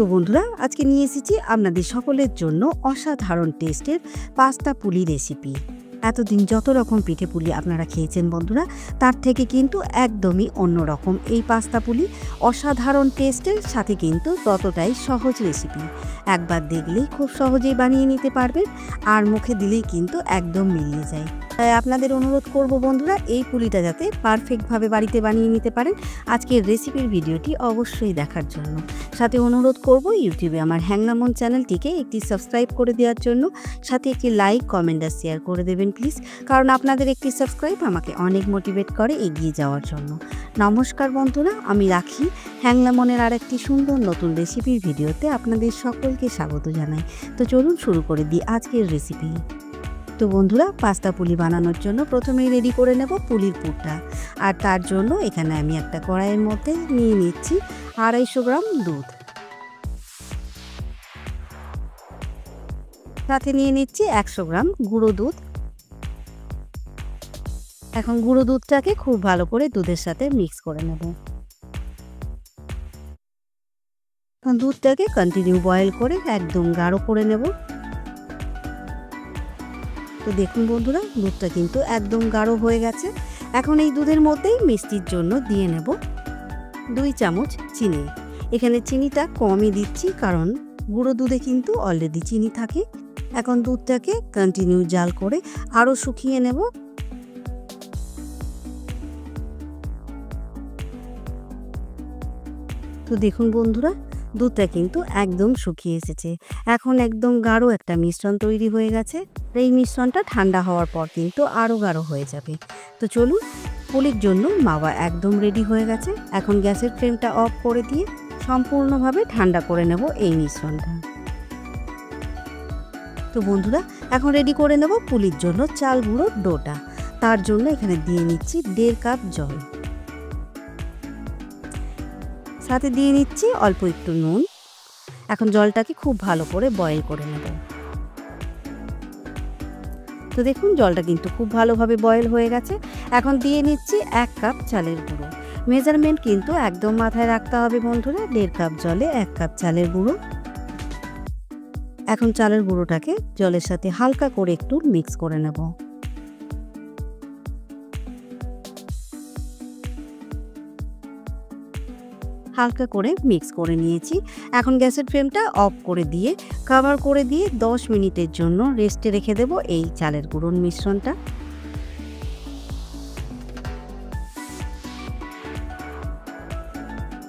তো বন্ধুরা, আজকে নিয়ে এসেছি আপনাদের সকলের জন্য অসাধারণ টেস্টের পাস্তা পুলি রেসিপি। এতদিন যত রকম পিঠে পুলি আপনারা খেয়েছেন বন্ধুরা, তার থেকে কিন্তু একদমই অন্যরকম এই পাস্তা পুলি। অসাধারণ টেস্টের সাথে কিন্তু ততটাই সহজ রেসিপি। একবার দেখলেই খুব সহজেই বানিয়ে নিতে পারবেন, আর মুখে দিলেই কিন্তু একদম মিলিয়ে যায়। তাই আপনাদের অনুরোধ করব বন্ধুরা, এই পুলিটা যাতে পারফেক্টভাবে বাড়িতে বানিয়ে নিতে পারেন, আজকের রেসিপির ভিডিওটি অবশ্যই দেখার জন্য। সাথে অনুরোধ করব ইউটিউবে আমার হ্যাংলামন চ্যানেলটিকে একটি সাবস্ক্রাইব করে দেওয়ার জন্য, সাথে একটি লাইক, কমেন্ট আর শেয়ার করে দেবেন প্লিজ, কারণ আপনাদের একটি সাবস্ক্রাইব আমাকে অনেক মোটিভেট করে এগিয়ে যাওয়ার জন্য। নমস্কার বন্ধুরা, আমি রাখি হ্যাংলামনের আর একটি সুন্দর নতুন রেসিপির ভিডিওতে আপনাদের সকলকে স্বাগত জানাই। তো চলুন শুরু করে দিই আজকের রেসিপি। তো বন্ধুরা, পাস্তা পুলি বানানোর জন্য প্রথমেই রেডি করে নেব পুলির পুরটা। আর তার জন্য এখানে আমি একটা কড়াইয়ের মধ্যে নিয়ে নিচ্ছি 250 গ্রাম দুধ, সাথে নিয়ে নিচ্ছি 100 গ্রাম গুঁড়ো দুধ। এখন গুঁড়ো দুধটাকে খুব ভালো করে দুধের সাথে মিক্স করে নেব। দুধটাকে কন্টিনিউ বয়েল করে একদম গাঢ় করে নেব। তো দেখুন বন্ধুরা, দুধটা কিন্তু একদম গাঢ় হয়ে গেছে। এখন এই দুধের মধ্যেই মিষ্টির জন্য দিয়ে নেব 2 চামচ চিনি। এখানে চিনিটা কমই দিচ্ছি, কারণ গুঁড়ো দুধে কিন্তু অলরেডি চিনি থাকে। এখন দুধটাকে কন্টিনিউ জাল করে আরও শুকিয়ে নেব। তো দেখুন বন্ধুরা, দুধটা কিন্তু একদম শুকিয়ে এসেছে। এখন একদম গাঢ় একটা মিশ্রণ তৈরি হয়ে গেছে। এই মিশ্রণটা ঠান্ডা হওয়ার পর কিন্তু আরও গাঢ় হয়ে যাবে। তো চলুন, পুলির জন্য মাওয়া একদম রেডি হয়ে গেছে। এখন গ্যাসের ফ্লেমটা অফ করে দিয়ে সম্পূর্ণভাবে ঠান্ডা করে নেব এই মিশ্রণটা। তো বন্ধুরা, এখন রেডি করে নেব পুলির জন্য চাল গুঁড়োর ডোটা। তার জন্য এখানে দিয়ে নিচ্ছি 1.5 কাপ জল, সাথে দিয়ে নিচ্ছি অল্প একটু নুন। এখন জলটাকে খুব ভালো করে বয়েল করে নেব। তো দেখুন, জলটা কিন্তু খুব ভালোভাবে বয়েল হয়ে গেছে। এখন দিয়ে নিচ্ছি 1 কাপ চালের গুঁড়ো। মেজারমেন্ট কিন্তু একদম মাথায় রাখতে হবে বন্ধুরা, 1.5 কাপ জলে 1 কাপ চালের গুঁড়ো। এখন চালের গুঁড়োটাকে জলের সাথে হালকা করে একটু মিক্স করে নেব। হালকা করে মিক্স করে নিয়েছি। এখন গ্যাসের ফ্লেমটা অফ করে দিয়ে কভার করে দিয়ে 10 মিনিটের জন্য রেস্টে রেখে দেব এই চালের গুঁড়োর মিশ্রণটা।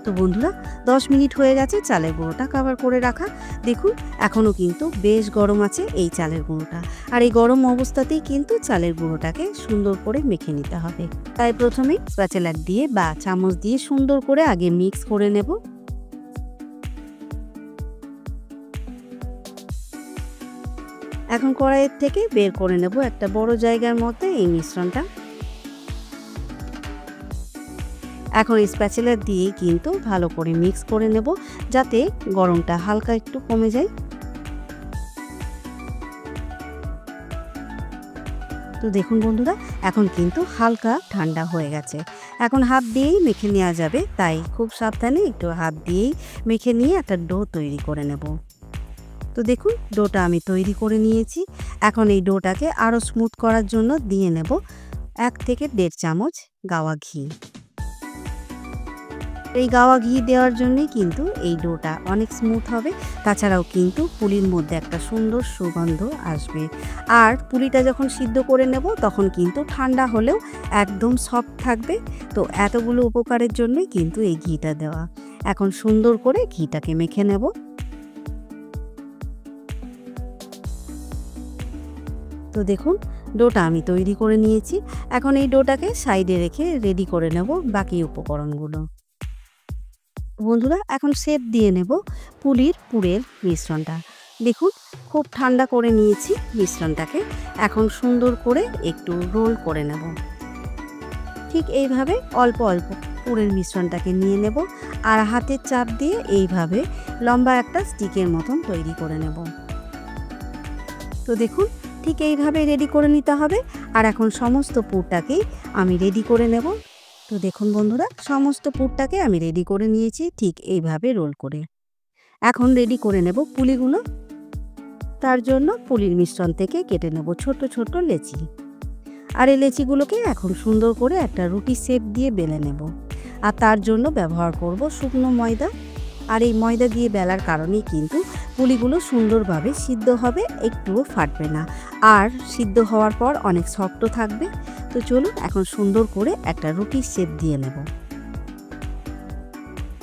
তো বন্ধুরা, 10 মিনিট হয়ে গেছে চালের গুঁড়োটা কভার করে রাখা। দেখুন, এখনও কিন্তু বেশ গরম আছে এই চালের গুঁড়োটা। আর এই গরম অবস্থাতেই কিন্তু চালের গুঁড়োটাকে সুন্দর করে মেখে নিতে হবে। তাই প্রথমে স্প্যাচুলা দিয়ে বা চামচ দিয়ে সুন্দর করে আগে মিক্স করে নেব। এখন কড়াইয়ের থেকে বের করে নেব একটা বড় জায়গার মধ্যে এই মিশ্রণটা। এখন স্প্যাচুলা দিয়ে কিন্তু ভালো করে মিক্স করে নেব, যাতে গরমটা হালকা একটু কমে যায়। তো দেখুন বন্ধুরা, এখন কিন্তু হালকা ঠান্ডা হয়ে গেছে। এখন হাত দিয়েই মেখে নেওয়া যাবে, তাই খুব সাবধানে একটু হাত দিয়েই মেখে নিয়ে একটা ডো তৈরি করে নেব। তো দেখুন, ডোটা আমি তৈরি করে নিয়েছি। এখন এই ডোটাকে আরও স্মুথ করার জন্য দিয়ে নেব 1 থেকে 1.5 চামচ গাওয়া ঘি। এই গাওয়া ঘি দেওয়ার জন্যই কিন্তু এই ডোটা অনেক স্মুথ হবে। তাছাড়াও কিন্তু পুলির মধ্যে একটা সুন্দর সুগন্ধ আসবে। আর পুলিটা যখন সিদ্ধ করে নেব তখন কিন্তু ঠান্ডা হলেও একদম সফট থাকবে। তো এতগুলো উপকারের জন্যই কিন্তু এই ঘিটা দেওয়া। এখন সুন্দর করে ঘিটাকে মেখে নেব। তো দেখুন, ডোটা আমি তৈরি করে নিয়েছি। এখন এই ডোটাকে সাইডে রেখে রেডি করে নেব বাকি উপকরণগুলো। বন্ধুরা, এখন শেপ দিয়ে নেব পুলির পুরের মিশ্রণটা। দেখুন, খুব ঠান্ডা করে নিয়েছি মিশ্রণটাকে। এখন সুন্দর করে একটু রোল করে নেব। ঠিক এইভাবে অল্প অল্প পুরের মিশ্রণটাকে নিয়ে নেব, আর হাতের চাপ দিয়ে এইভাবে লম্বা একটা স্টিকের মতন তৈরি করে নেব। তো দেখুন, ঠিক এইভাবে রেডি করে নিতে হবে। আর এখন সমস্ত পুরটাকেই আমি রেডি করে নেব। তো দেখুন বন্ধুরা, সমস্ত পুরটাকে আমি রেডি করে নিয়েছি ঠিক এইভাবে রোল করে। এখন রেডি করে নেব পুলিগুলো। তার জন্য পুলির মিশ্রণ থেকে কেটে নেব ছোট ছোট লেচি। আর এই লেচিগুলোকে এখন সুন্দর করে একটা রুটি শেপ দিয়ে বেলে নেব। আর তার জন্য ব্যবহার করব শুকনো ময়দা। আর এই ময়দা দিয়ে বেলার কারণেই কিন্তু পুলিগুলো সুন্দরভাবে সিদ্ধ হবে, একটুও ফাটবে না, আর সিদ্ধ হওয়ার পর অনেক শক্ত থাকবে। তো চলুন এখন সুন্দর করে একটা রুটির শেপ দিয়ে নেব।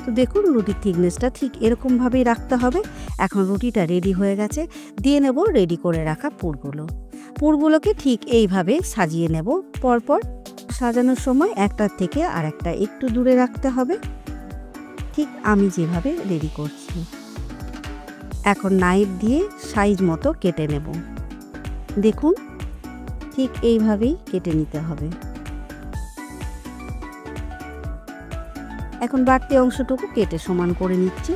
তো দেখুন রুটির থিকনেসটা ঠিক এরকমভাবেই রাখতে হবে। এখন রুটিটা রেডি হয়ে গেছে, দিয়ে নেব রেডি করে রাখা পুরগুলোকে ঠিক এইভাবে সাজিয়ে নেব পরপর। সাজানোর সময় একটার থেকে আর একটা একটু দূরে রাখতে হবে, ঠিক আমি যেভাবে রেডি করছি। এখন নাইফ দিয়ে সাইজ মতো কেটে নেব। দেখুন ঠিক এইভাবেই কেটে নিতে হবে। এখন বাড়তি অংশটুকু কেটে সমান করে নিচ্ছি।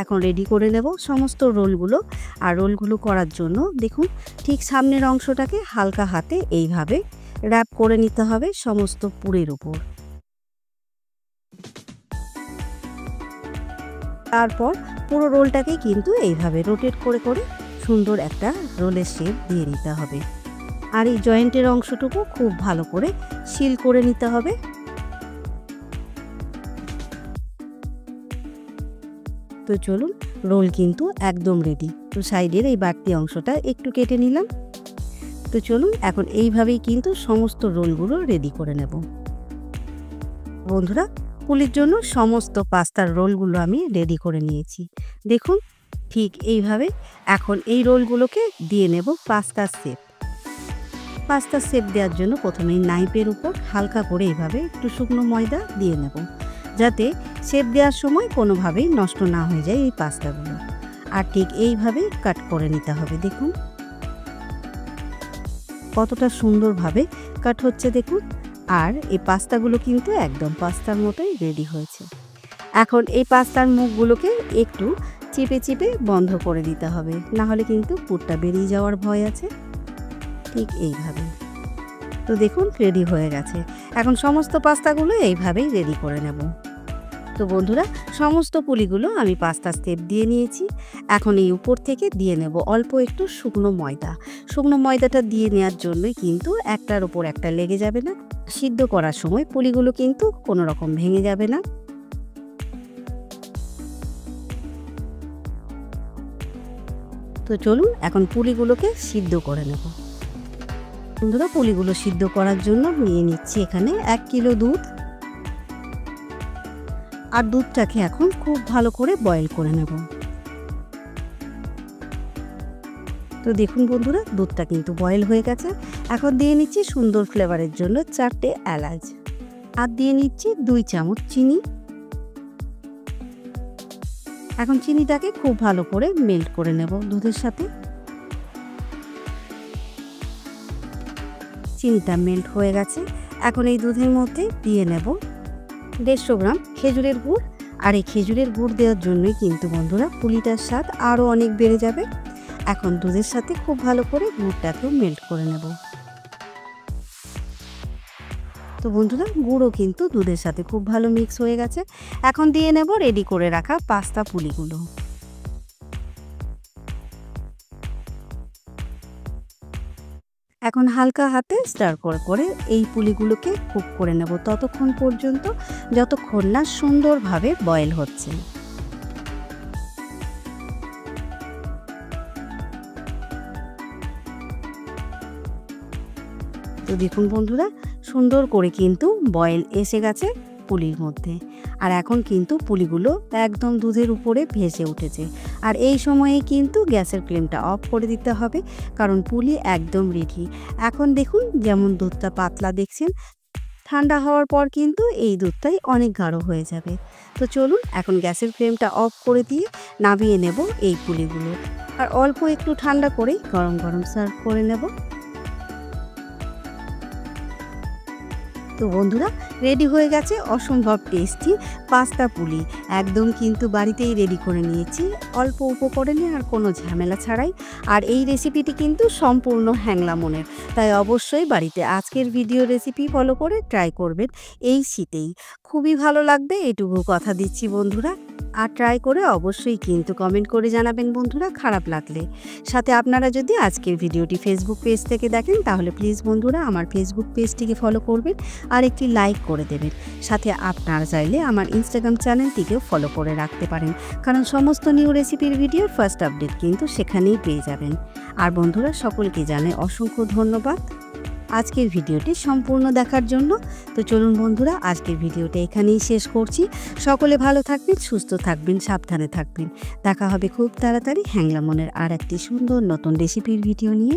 এখন রেডি করে নেব সমস্ত রোলগুলো। আর রোলগুলো করার জন্য দেখুন ঠিক সামনের অংশটাকে হালকা হাতে এইভাবে র্যাপ করে নিতে হবে সমস্ত পুরের উপর। তারপর পুরো রোলটাকে কিন্তু এইভাবে রোটেট করে করে সুন্দর একটা রোলের শেপ দিয়ে নিতে হবে। আর এই জয়েন্টের অংশটুকু খুব ভালো করে সিল করে নিতে হবে। তো চলুন রোল কিন্তু একদম রেডি। তো সাইডের এই বাড়তি অংশটা একটু কেটে নিলাম। তো চলুন এখন এইভাবেই কিন্তু সমস্ত রোলগুলো রেডি করে নেব। বন্ধুরা পুলির জন্য সমস্ত পাস্তার রোলগুলো আমি রেডি করে নিয়েছি। দেখুন ঠিক এইভাবে এখন এই রোলগুলোকে দিয়ে নেব পাস্তার শেপ দেওয়ার জন্য প্রথমেই নাইফের উপর হালকা করে এইভাবে একটু শুকনো ময়দা দিয়ে নেব, যাতে শেপ দেওয়ার সময় কোনোভাবেই নষ্ট না হয়ে যায় এই পাস্তাগুলো। আর ঠিক এইভাবে কাট করে নিতে হবে। দেখুন কতটা সুন্দরভাবে কাট হচ্ছে দেখুন। আর এই পাস্তাগুলো কিন্তু একদম পাস্তার মতোই রেডি হয়েছে। এখন এই পাস্তার মুখগুলোকে একটু চিপে চিপে বন্ধ করে দিতে হবে, না হলে কিন্তু পুরটা বেরিয়ে যাওয়ার ভয় আছে। ঠিক এইভাবে। তো দেখুন রেডি হয়ে গেছে। এখন সমস্ত পাস্তাগুলো এইভাবেই রেডি করে নেব। তো বন্ধুরা সমস্ত পুলিগুলো আমি পাস্তার শেপ দিয়ে নিয়েছি। এখন এই উপর থেকে দিয়ে নেব অল্প একটু শুকনো ময়দাটা দিয়ে নেওয়ার জন্যই কিন্তু একটার উপর একটা লেগে যাবে না। সিদ্ধ করার সময় পুলিগুলো কিন্তু কোনো রকম ভেঙে যাবে না। তো চলুন এখন পুলিগুলোকে সিদ্ধ করে নেব। বন্ধুরা পুলিগুলো সিদ্ধ করার জন্য নিয়ে নিচ্ছি এখানে 1 কিলো দুধ। আর দুধটাকে এখন খুব ভালো করে বয়েল করে নেব। তো দেখুন বন্ধুরা দুধটা কিন্তু বয়েল হয়ে গেছে। এখন দিয়ে নিচ্ছি সুন্দর ফ্লেভারের জন্য 4টে এলাচ। আর দিয়ে নিচ্ছি 2 চামচ চিনি। এখন চিনিটাকে খুব ভালো করে মেল্ট করে নেব দুধের সাথে। চিনিটা মেল্ট হয়ে গেছে। এখন এই দুধের মধ্যে দিয়ে নেব 150 গ্রাম খেজুরের গুড়। আর এই খেজুরের গুড় দেওয়ার জন্যই কিন্তু বন্ধুরা পুলিটার স্বাদ আরও অনেক বেড়ে যাবে। এখন দুধের সাথে খুব ভালো করে গুড়টাকেও মেল্ট করে নেব। তো বন্ধুরা গুড়ও কিন্তু দুধের সাথে খুব ভালো মিক্স হয়ে গেছে। এখন দিয়ে নেব রেডি করে রাখা পাস্তা পুলিগুলো। এখন হালকা হাতে স্টার করে করে এই পুলিগুলোকে কুক করে নেব ততক্ষণ পর্যন্ত যতক্ষণ না সুন্দরভাবে বয়েল হচ্ছে। তো দেখুন বন্ধুরা সুন্দর করে কিন্তু বয়েল এসে গেছে পুলির মধ্যে। আর এখন কিন্তু পুলিগুলো একদম দুধের উপরে ভেসে উঠেছে। আর এই সময়ে কিন্তু গ্যাসের ফ্লেমটা অফ করে দিতে হবে, কারণ পুলি একদম রেডি। এখন দেখুন যেমন দুধটা পাতলা দেখছেন, ঠান্ডা হওয়ার পর কিন্তু এই দুধটাই অনেক গাঢ় হয়ে যাবে। তো চলুন এখন গ্যাসের ফ্লেমটা অফ করে দিয়ে নামিয়ে নেব এই পুলিগুলো। আর অল্প একটু ঠান্ডা করেই গরম গরম সার্ভ করে নেব। তো তো বন্ধুরা, রেডি হয়ে গেছে অসম্ভব টেস্টি পাস্তা পুলি। একদম কিন্তু বাড়িতেই রেডি করে নিয়েছি, অল্প উপকরণে আর কোনো ঝামেলা ছাড়াই। আর এই রেসিপিটি কিন্তু সম্পূর্ণ হ্যাংলা মনের, তাই অবশ্যই বাড়িতে আজকের ভিডিও রেসিপি ফলো করে ট্রাই করবেন এই শীতেই। খুবই ভালো লাগবে, এটুকু কথা দিচ্ছি বন্ধুরা। আর ট্রাই করে অবশ্যই কিন্তু কমেন্ট করে জানাবেন বন্ধুরা খারাপ লাগলে। সাথে আপনারা যদি আজকের ভিডিওটি ফেসবুক পেজ থেকে দেখেন তাহলে প্লিজ বন্ধুরা আমার ফেসবুক পেজটিকে ফলো করবেন আর একটি লাইক করে দেবেন। সাথে আপনারা চাইলে আমার ইনস্টাগ্রাম চ্যানেলটিকেও ফলো করে রাখতে পারেন, কারণ সমস্ত নিউ রেসিপির ভিডিওর ফার্স্ট আপডেট কিন্তু সেখানেই পেয়ে যাবেন। আর বন্ধুরা, সকলকে জানাই অসংখ্য ধন্যবাদ আজকের ভিডিওটি সম্পূর্ণ দেখার জন্য। তো চলুন বন্ধুরা, আজকের ভিডিওটা এখানেই শেষ করছি। সকলে ভালো থাকবেন, সুস্থ থাকবেন, সাবধানে থাকবেন। দেখা হবে খুব তাড়াতাড়ি হ্যাংলা মনের আর একটি সুন্দর নতুন রেসিপির ভিডিও নিয়ে।